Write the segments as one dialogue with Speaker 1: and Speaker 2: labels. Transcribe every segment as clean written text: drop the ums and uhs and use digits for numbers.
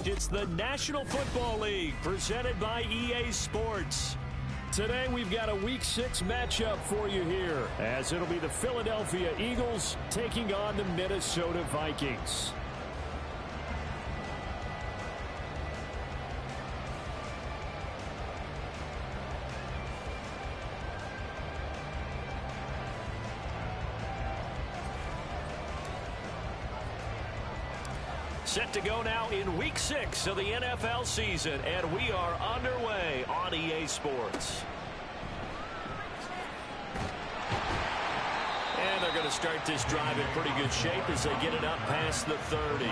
Speaker 1: It's the National Football League presented by EA Sports. Today we've got a Week 6 matchup for you here, as it'll be the Philadelphia Eagles taking on the Minnesota Vikings. Set to go now in Week 6 of the NFL season, and we are underway on EA Sports. And they're going to start this drive in pretty good shape as they get it up past the 30.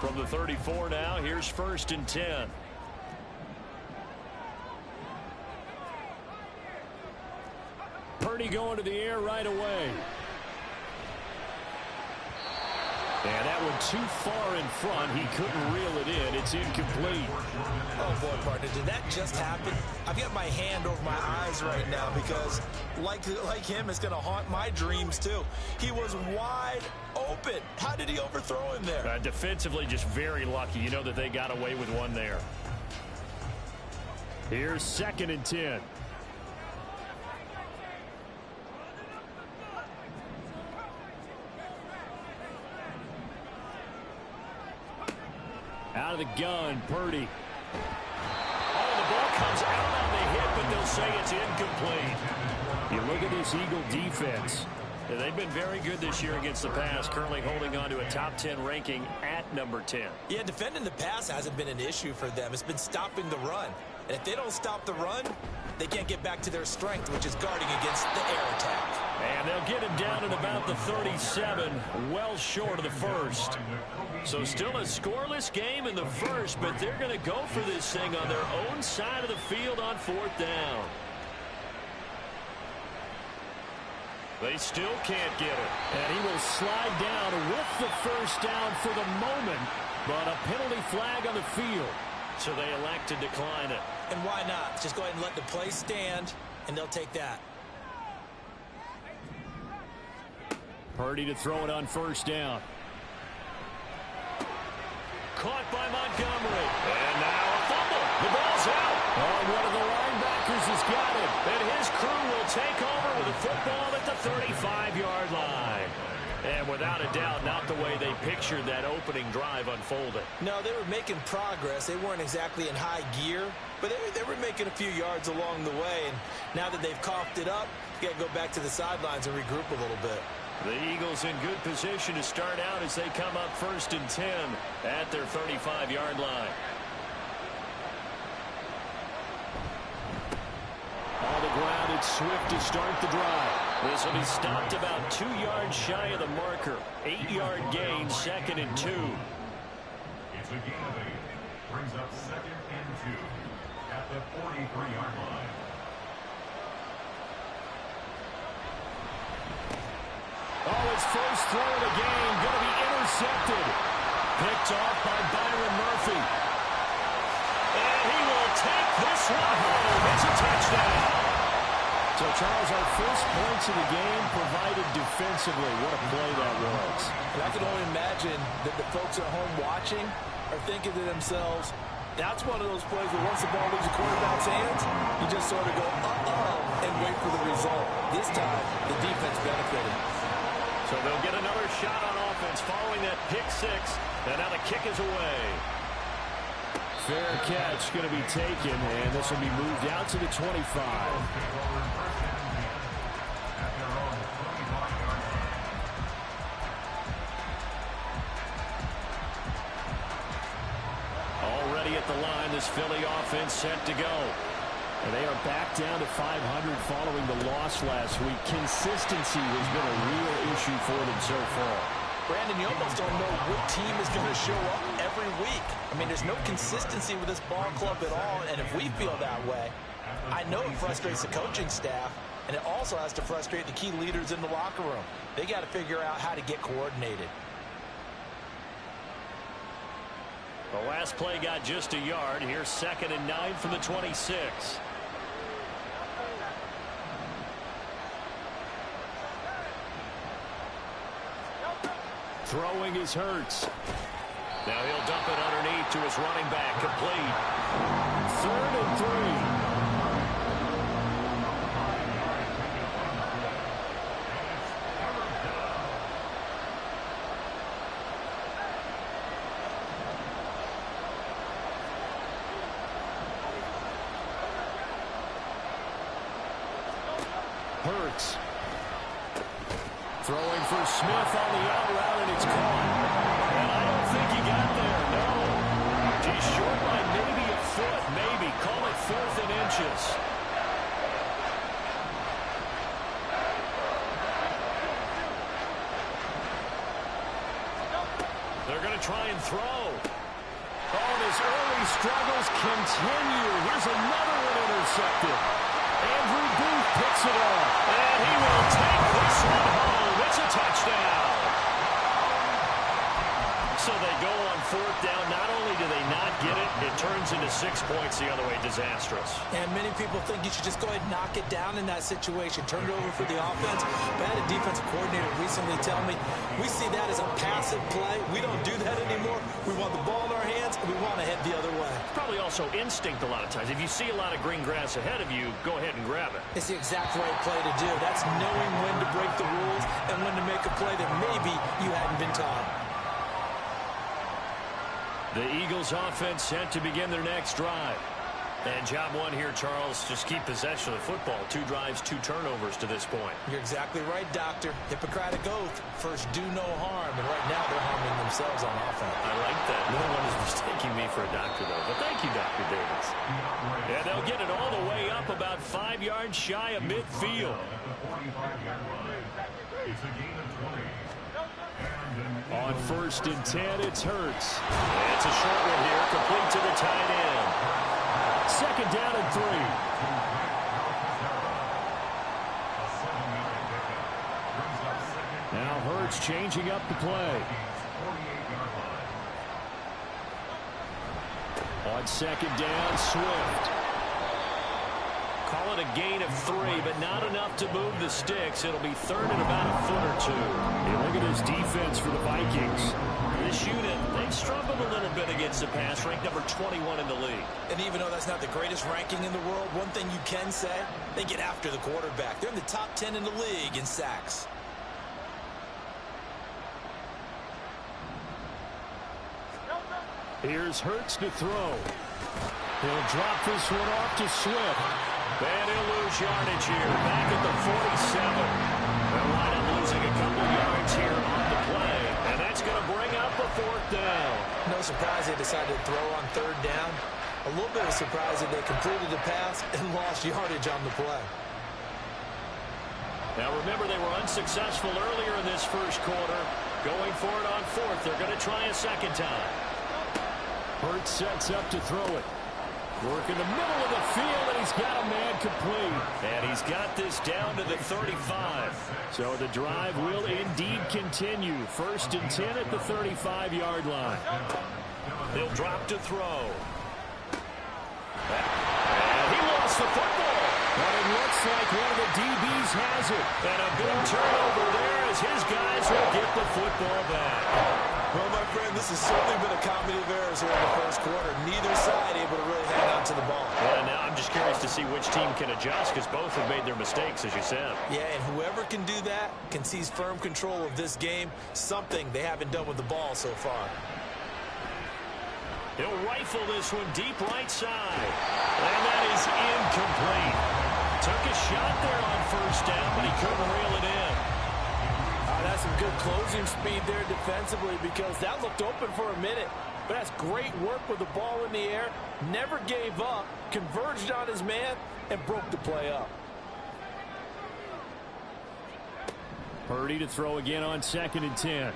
Speaker 1: From the 34 now, here's 1st and 10. Purdy going to the air right away. And that one too far in front. He couldn't reel it in. It's incomplete.
Speaker 2: Oh, boy, partner, did that just happen? I've got my hand over my eyes right now because, like him, it's going to haunt my dreams, too. He was wide open. How did he overthrow him there?
Speaker 1: Defensively, just very lucky. You know that they got away with one there. Here's 2nd and 10. Out of the gun, Purdy. Oh, the ball comes out on the hit, but they'll say it's incomplete. You look at this Eagle defense. They've been very good this year against the pass, currently holding on to a top 10 ranking at number 10.
Speaker 2: Yeah, defending the pass hasn't been an issue for them. It's been stopping the run. And if they don't stop the run, they can't get back to their strength, which is guarding against the air attack.
Speaker 1: And they'll get him down at about the 37, well short of the first. So still a scoreless game in the first, but they're going to go for this thing on their own side of the field on 4th down. They still can't get it. And he will slide down with the first down for the moment, but a penalty flag on the field. So they elect to decline it.
Speaker 2: And why not? Just go ahead and let the play stand, and they'll take that.
Speaker 1: Purdy to throw it on 1st down. Caught by Montgomery. And now a fumble. The ball's out. Oh, one of the linebackers has got it. And his crew will take over with the football at the 35-yard line. And without a doubt, not the way they pictured that opening drive unfolded.
Speaker 2: No, they were making progress. They weren't exactly in high gear, but they were making a few yards along the way. And now that they've coughed it up, you got to go back to the sidelines and regroup a little bit.
Speaker 1: The Eagles in good position to start out as they come up 1st and 10 at their 35-yard line. On the ground, it's Swift to start the drive. This will be stopped about 2 yards shy of the marker. 8-yard gain, 2nd and 2.
Speaker 3: It's a gain of 8. Brings up 2nd and 2 at the 43-yard line.
Speaker 1: Oh, his first throw of the game, going to be intercepted. Picked off by Byron Murphy. And he will take this one home. It's a touchdown. So, Charles, our first points of the game provided defensively. What a play that was.
Speaker 2: And I can only imagine that the folks at home watching are thinking to themselves, that's one of those plays where once the ball leaves the quarterback's hands, you just sort of go, uh-oh, and wait for the result. This time, the defense benefited.
Speaker 1: So they'll get another shot on offense following that pick 6. And now the kick is away. Fair catch going to be taken, and this will be moved out to the 25. Already at the line, this Philly offense set to go. And they are back down to 500 following the loss last week. Consistency has been a real issue for them so far.
Speaker 2: Brandon, you almost don't know what team is going to show up every week. I mean, there's no consistency with this ball club at all, and if we feel that way, I know it frustrates the coaching staff, and it also has to frustrate the key leaders in the locker room. They got to figure out how to get coordinated.
Speaker 1: The last play got just a yard. Here's 2nd and 9 from the 26. Throwing is Hurts. Now he'll dump it underneath to his running back. Complete. 3rd and 3. Hurts. Throwing for Smith on the out route, and it's caught. And I don't think he got there, no. He's short by maybe a foot, maybe. Call it 4th and inches. They're going to try and throw. Oh, and his early struggles continue. Here's another one intercepted. Andrew Booth picks it off, and he will take this one home. It's a touchdown. So they go on 4th down. Not only do they not get it, it turns into 6 points the other way. Disastrous.
Speaker 2: And many people think you should just go ahead and knock it down in that situation. Turn it over for the offense. But I had a defensive coordinator recently tell me, we see that as a passive play. We don't do that anymore. We want the ball in our hands, and we want to head the other way.
Speaker 1: It's probably also instinct a lot of times. If you see a lot of green grass ahead of you, go ahead and grab it.
Speaker 2: It's the exact right play to do. That's knowing when to break the rules and when to make a play that maybe you hadn't been taught.
Speaker 1: The Eagles offense set to begin their next drive. And job one here, Charles, just keep possession of the football. 2 drives, 2 turnovers to this point.
Speaker 2: You're exactly right, Doctor. Hippocratic oath. First, do no harm. And right now, they're harming themselves on offense.
Speaker 1: I like that. No one is mistaking me for a doctor, though. But thank you, Dr. Davis. And they'll get it all the way up about 5 yards shy of midfield. On 1st and 10, it's Hurts. It's a short one here, complete to the tight end. 2nd down and 3. Now Hurts changing up the play. On 2nd down, Swift. Call it a gain of 3, but not enough to move the sticks. It'll be 3rd and about a foot or 2. Hey, look at this defense for the Vikings. This unit, they've struggled a little bit against the pass, ranked number 21 in the league.
Speaker 2: And even though that's not the greatest ranking in the world, one thing you can say, they get after the quarterback. They're in the top 10 in the league in sacks.
Speaker 1: Here's Hurts to throw. He'll drop this one off to Swift. And he'll lose yardage here, back at the 47. They'll wind up losing a couple yards here on the play, and that's going to bring up a 4th down.
Speaker 2: No surprise they decided to throw on 3rd down. A little bit of surprise that they completed the pass and lost yardage on the play.
Speaker 1: Now remember, they were unsuccessful earlier in this first quarter. Going for it on 4th. They're going to try a 2nd time. Hurts sets up to throw it. Work in the middle of the field, and he's got a man complete. And he's got this down to the 35. So the drive will indeed continue. 1st and 10 at the 35-yard line. He'll drop to throw. And he lost the football. But it looks like one of the DBs has it. And a big turnover there as his guys will get the football back.
Speaker 2: Well, my friend, this has certainly been a comedy of errors here in the first quarter. Neither side able to really hang on to the ball.
Speaker 1: Yeah, now I'm just curious to see which team can adjust, because both have made their mistakes, as you said.
Speaker 2: Yeah, and whoever can do that can seize firm control of this game, something they haven't done with the ball so far.
Speaker 1: He'll rifle this one deep right side. And that is incomplete. Took a shot there on 1st down, but he couldn't reel it in.
Speaker 2: That's some good closing speed there defensively, because that looked open for a minute. But that's great work with the ball in the air. Never gave up, converged on his man, and broke the play up.
Speaker 1: Purdy to throw again on 2nd and 10.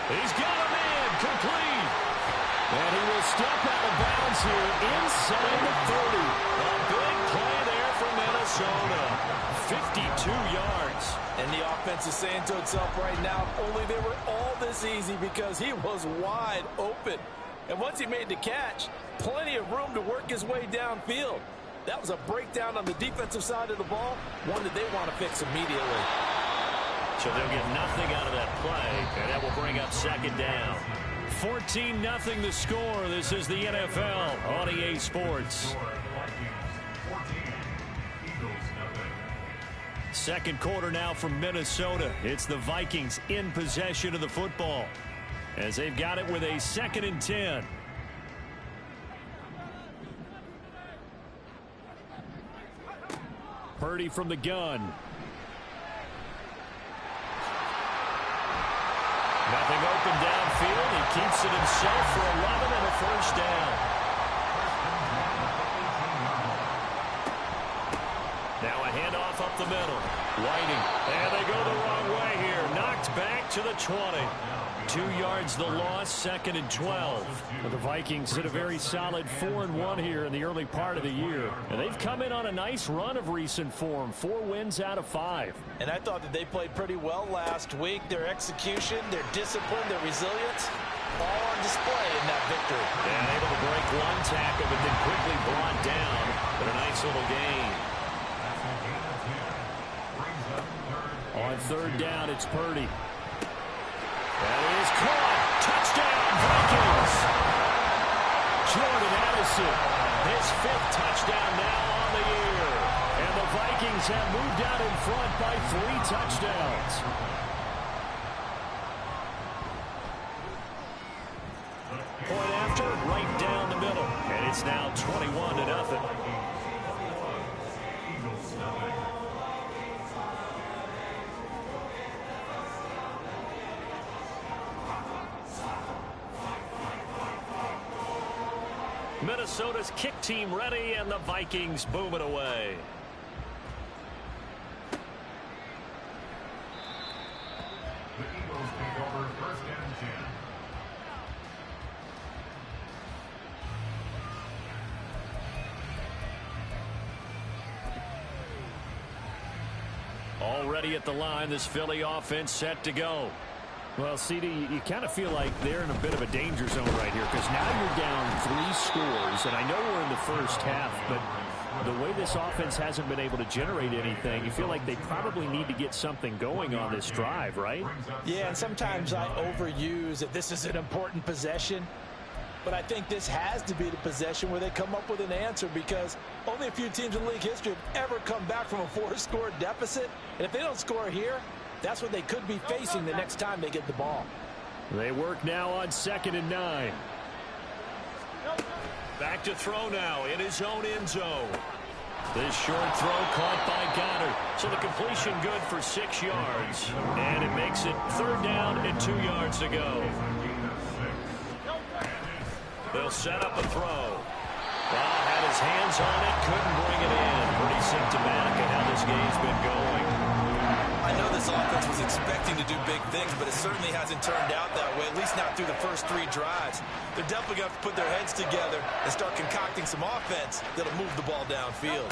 Speaker 1: He's got a man complete. And he will step out of bounds here inside the 30. A big play Minnesota. 52 yards.
Speaker 2: And the offense is saying to itself right now, if only they were all this easy, because he was wide open. And once he made the catch, plenty of room to work his way downfield. That was a breakdown on the defensive side of the ball, one that they want to fix immediately.
Speaker 1: So they'll get nothing out of that play, and that will bring up second down. 14-0 the score. This is the NFL on EA Sports. Second quarter now from Minnesota. It's the Vikings in possession of the football as they've got it with a 2nd and 10. Purdy from the gun. Nothing open downfield. He keeps it himself for 11 and a first down. Now a handoff up the middle. Whiting. And they go the wrong way here. Knocked back to the 20. 2 yards the loss, 2nd and 12. Well, the Vikings hit a very solid 4-1 here in the early part of the year. And they've come in on a nice run of recent form. 4 wins out of 5.
Speaker 2: And I thought that they played pretty well last week. Their execution, their discipline, their resilience, all on display in that victory.
Speaker 1: And able to break one tackle, but then quickly brought down. But a nice little gain. On 3rd down, it's Purdy. That is caught. Touchdown, Vikings. Jordan Addison, his 5th touchdown now on the year. And the Vikings have moved out in front by 3 touchdowns. Point after, right down the middle. And it's now 21-0. Minnesota's kick team ready, and the Vikings boom it away.
Speaker 3: The Eagles take over 1st and 10.
Speaker 1: Already at the line, this Philly offense set to go.
Speaker 4: Well, CD, you kind of feel like they're in a bit of a danger zone right here, because now you're down 3 scores, and I know we're in the first half, but the way this offense hasn't been able to generate anything, you feel like they probably need to get something going on this drive, right?
Speaker 2: Yeah, and sometimes I overuse that this is an important possession, but I think this has to be the possession where they come up with an answer, because only a few teams in league history have ever come back from a 4-score deficit, and if they don't score here, that's what they could be facing the next time they get the ball.
Speaker 1: They work now on 2nd and 9. Back to throw now in his own end zone. This short throw caught by Goddard. So the completion good for 6 yards. And it makes it 3rd down and 2 yards to go. They'll set up a throw. Well, had his hands on it, couldn't bring it in. Pretty symptomatic of how this game's been going.
Speaker 2: I know this offense was expecting to do big things, but it certainly hasn't turned out that way, at least not through the first 3 drives. They're definitely going to have to put their heads together and start concocting some offense that'll move the ball downfield.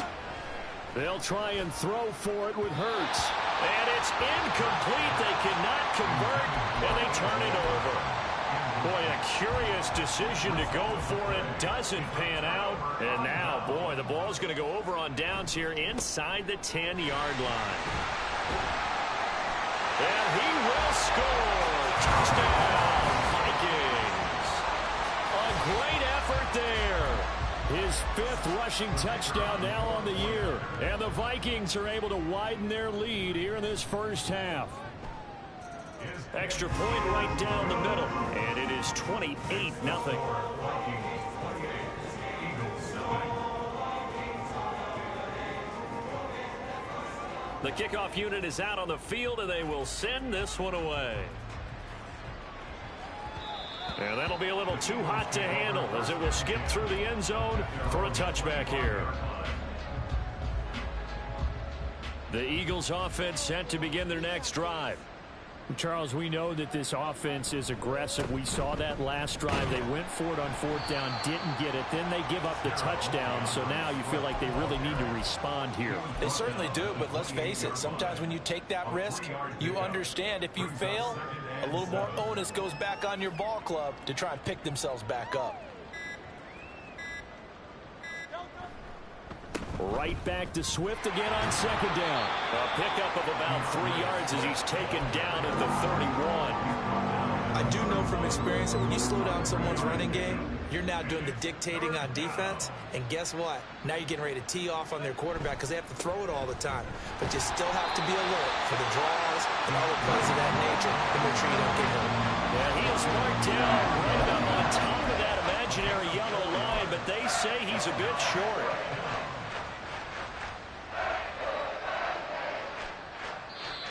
Speaker 1: They'll try and throw for it with Hurts. And it's incomplete. They cannot convert, and they turn it over. Boy, a curious decision to go for it. Doesn't pan out. And now, boy, the ball's going to go over on downs here inside the 10-yard line. And he will score. Touchdown, Vikings. A great effort there. His 5th rushing touchdown now on the year. And the Vikings are able to widen their lead here in this first half. Extra point right down the middle. And it is 28-0. The kickoff unit is out on the field, and they will send this one away. And that'll be a little too hot to handle as it will skip through the end zone for a touchback here. The Eagles offense set to begin their next drive.
Speaker 4: Charles, we know that this offense is aggressive. We saw that last drive. They went for it on fourth down, didn't get it. Then they give up the touchdown. So now you feel like they really need to respond here.
Speaker 2: They certainly do, but let's face it. Sometimes when you take that risk, you understand if you fail, a little more onus goes back on your ball club to try and pick themselves back up.
Speaker 4: Right back to Swift again on second down. A pickup of about 3 yards as he's taken down at the 31.
Speaker 2: I do know from experience that when you slow down someone's running game, you're now doing the dictating on defense. And guess what? Now you're getting ready to tee off on their quarterback because they have to throw it all the time. But you still have to be alert for the draws and other plays of that nature to make sure you don't get hurt.
Speaker 4: Yeah, he is marked down right up on top of that imaginary yellow line, but they say he's a bit short.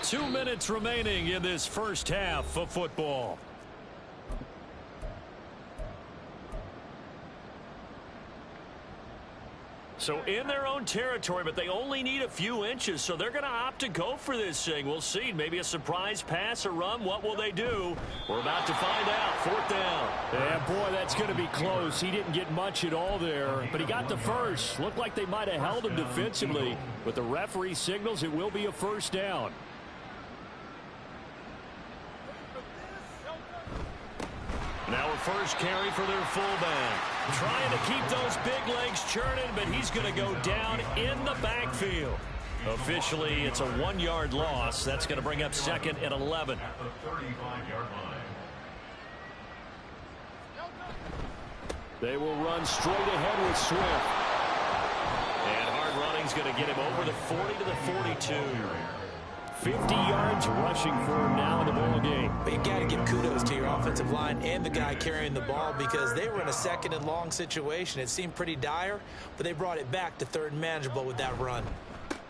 Speaker 4: Two minutes remaining in this first half of football. So in their own territory, but they only need a few inches, so they're going to opt to go for this thing. We'll see. Maybe a surprise pass or run. What will they do? We're about to find out. Fourth down. Yeah, boy, that's going to be close. He didn't get much at all there, but he got the first. Looked like they might have held him defensively. But the referee signals it will be a first down. Now a first carry for their fullback. Trying to keep those big legs churning, but he's going to go down in the backfield. Officially, it's a 1-yard loss. That's going to bring up second and 11.
Speaker 3: At the 35-yard line.
Speaker 4: They will run straight ahead with Swift. And hard running's going to get him over the 40 to the 42. 50 yards rushing for him now in the ball game.
Speaker 2: But you got to give kudos to your offensive line and the guy carrying the ball because they were in a second and long situation. It seemed pretty dire, but they brought it back to third and manageable with that run.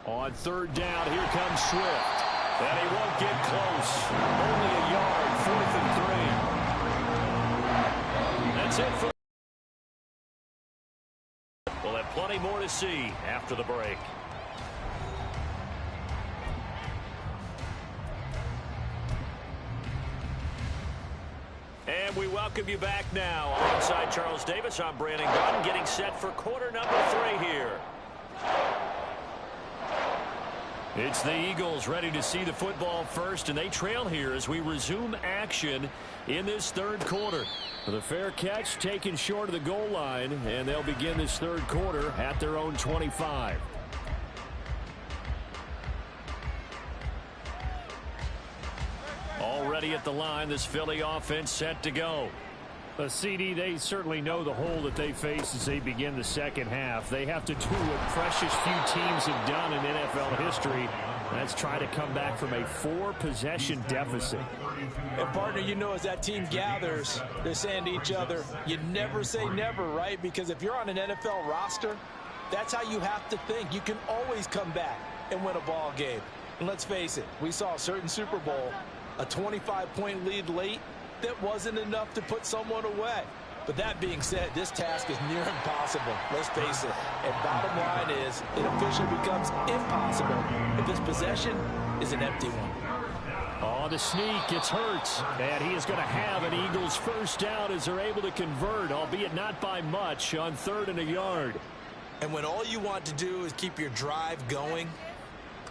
Speaker 4: On third down, here comes Swift. And he won't get close. Only a yard, 4th and 3. That's it for. We'll have plenty more to see after the break. And we welcome you back now. Alongside Charles Davis, I'm Brandon Gunn, getting set for quarter number 3 here. It's the Eagles ready to see the football first, and they trail here as we resume action in this third quarter. The fair catch taken short of the goal line, and they'll begin this third quarter at their own 25. Already at the line, this Philly offense set to go. CD, they certainly know the hole that they face as they begin the second half. They have to do what precious few teams have done in NFL history. That's try to come back from a 4-possession deficit.
Speaker 2: And, partner, you know, as that team gathers, they're saying to each other, you never say never, right? Because if you're on an NFL roster, that's how you have to think. You can always come back and win a ball game. And let's face it, we saw a certain Super Bowl, a 25-point lead late, that wasn't enough to put someone away. But that being said, this task is near impossible. Let's face it. And bottom line is, it officially becomes impossible if this possession is an empty one.
Speaker 4: Oh, the sneak, it's Hurts. And he is going to have an Eagles first down as they're able to convert, albeit not by much, on 3rd and a yard.
Speaker 2: And when all you want to do is keep your drive going,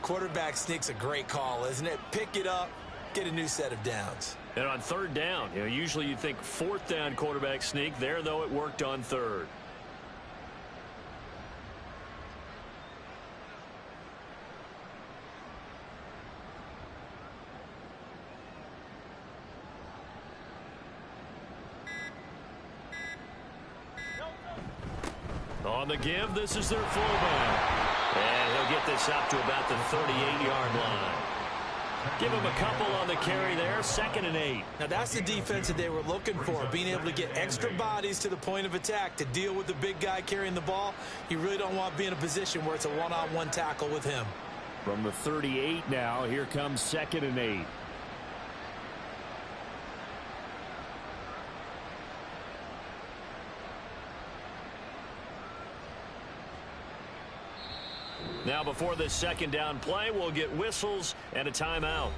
Speaker 2: quarterback sneak's a great call, isn't it? Pick it up, get a new set of downs.
Speaker 4: And on 3rd down, you know, usually you'd think 4th down quarterback sneak. There, though, it worked on 3rd. On the give, this is their fullback. And he'll get this up to about the 38-yard line. Give him a couple on the carry there, 2nd and 8.
Speaker 2: Now that's the defense that they were looking for, being able to get extra bodies to the point of attack to deal with the big guy carrying the ball. You really don't want to be in a position where it's a one-on-one tackle with him.
Speaker 4: From the 38 now, here comes 2nd and 8. Now before this 2nd down play, we'll get whistles and a timeout.